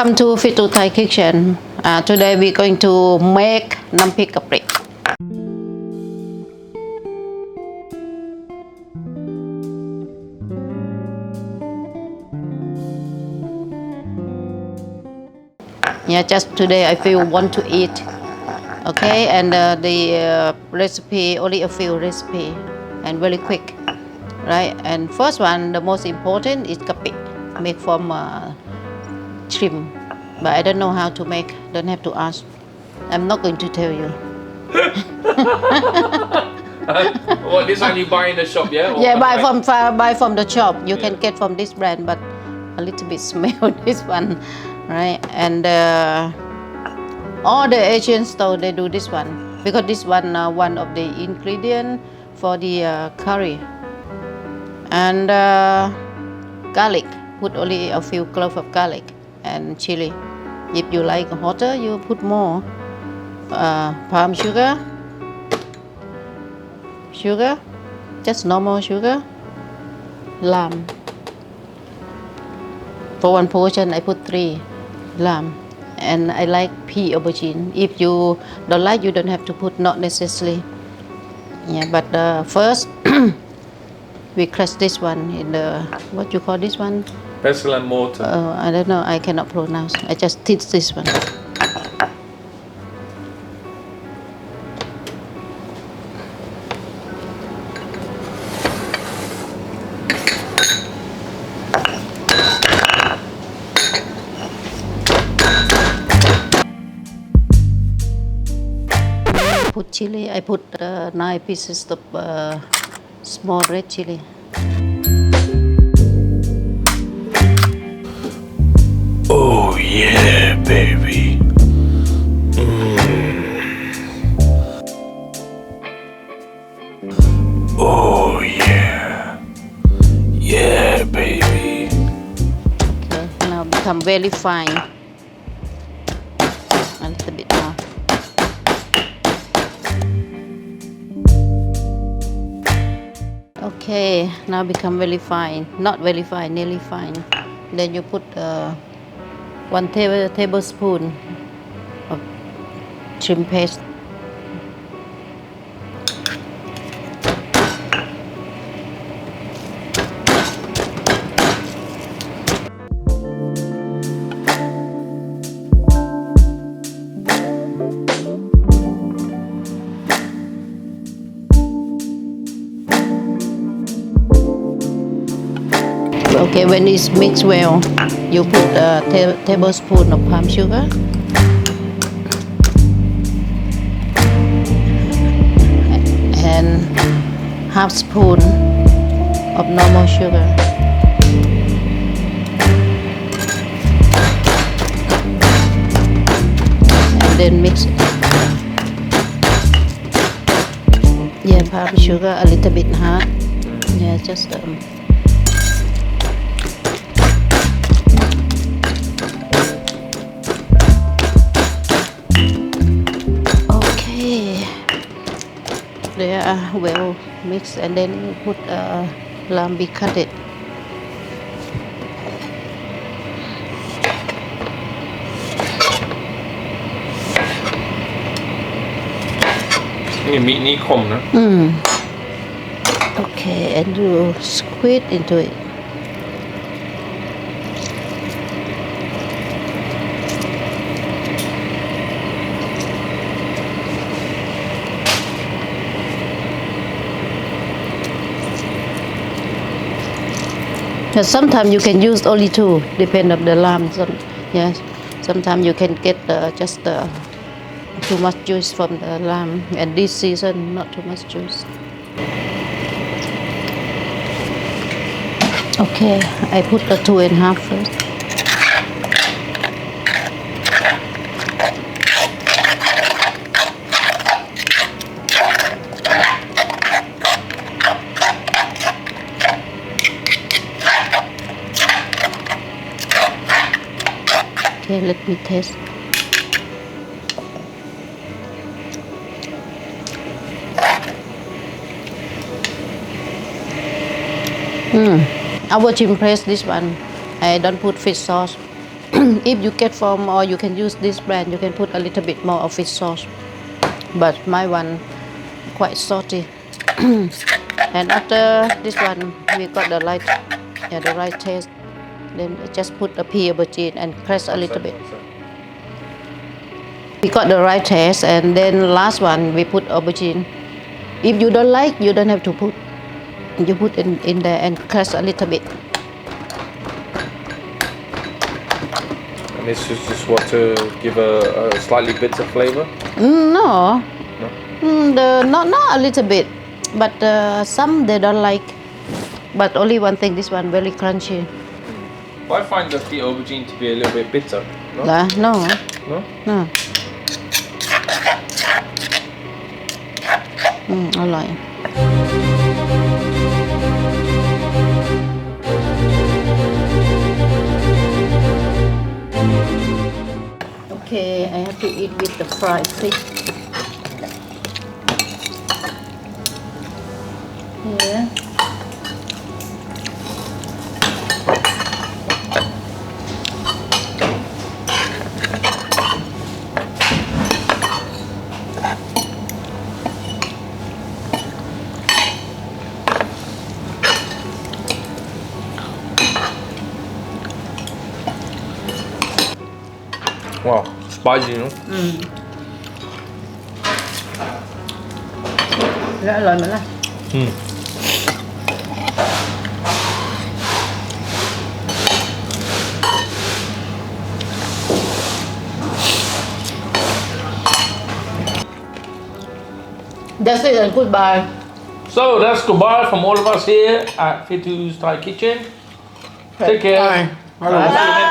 Welcome to Pi Tou Thai Kitchen. Today we're going to make Namprik Gapi. Yeah, just today I feel want to eat. Okay, and the recipe only a few recipe and very quick, right? And first one, the most important is gapi, made from shrimp, but I don't know how to make. Don't have to ask. I'm not going to tell you. What, this one you buy in the shop, yeah? Or Yeah, like... buy from the shop. You can get from this brand, but a little bit smell this one, right? And all the Asian store they do this one because this one one of the ingredient for the curry. And garlic, put only a few cloves of garlic and chili. If you like hotter, you put more. Palm sugar, just normal sugar. Lamb. For one portion, I put 3 lamb. And I like pea aubergine. If you don't like, you don't have to put, not necessarily. Yeah, but first we crush this one in the, what you call this one? Pestle and mortar. I don't know, I cannot pronounce. I just teach this one. Put chili. I put 9 pieces of small red chili. Oh yeah, baby. Oh yeah. Yeah, baby. Okay, now become very fine. A little bit more. Okay, now become very fine. Not very fine, nearly fine. Then you put 1 tablespoon of shrimp paste. Okay, when it's mixed well, you put a tablespoon of palm sugar. And half spoon of normal sugar. And then mix it. Yeah, palm sugar a little bit hard. Yeah, just they are well mixed, and then you put lamb be cut it. Meat ni khom na. Okay, and you squeeze into it. Sometimes you can use only 2, depend on the lamb. Yes, sometimes you can get just too much juice from the lamb, and this season not too much juice. Okay, I put the 2.5 first. Okay, let me taste. I was impressed this one. I don't put fish sauce. if you get from, or you can use this brand, you can put a little bit more of fish sauce. But my one quite salty. And after this one, we got the right taste. Then just put a pea aubergine and press a little bit. We got the right taste, and then last one we put aubergine. If you don't like, you don't have to put. You put in there and press a little bit. And this is just what to give a slightly bitter flavor? No. No? Not a little bit, but some they don't like. But only one thing, this one very crunchy. Well, I find the aubergine to be a little bit bitter. No? No. No? No. อร่อย Okay, I have to eat with the fried fish. Here. Wow, spicy, no? แล้วอร่อยไหมล่ะ That's it and goodbye. So that's goodbye from all of us here at Pi Tou's Thai Kitchen. Take care. Bye. Bye. See you next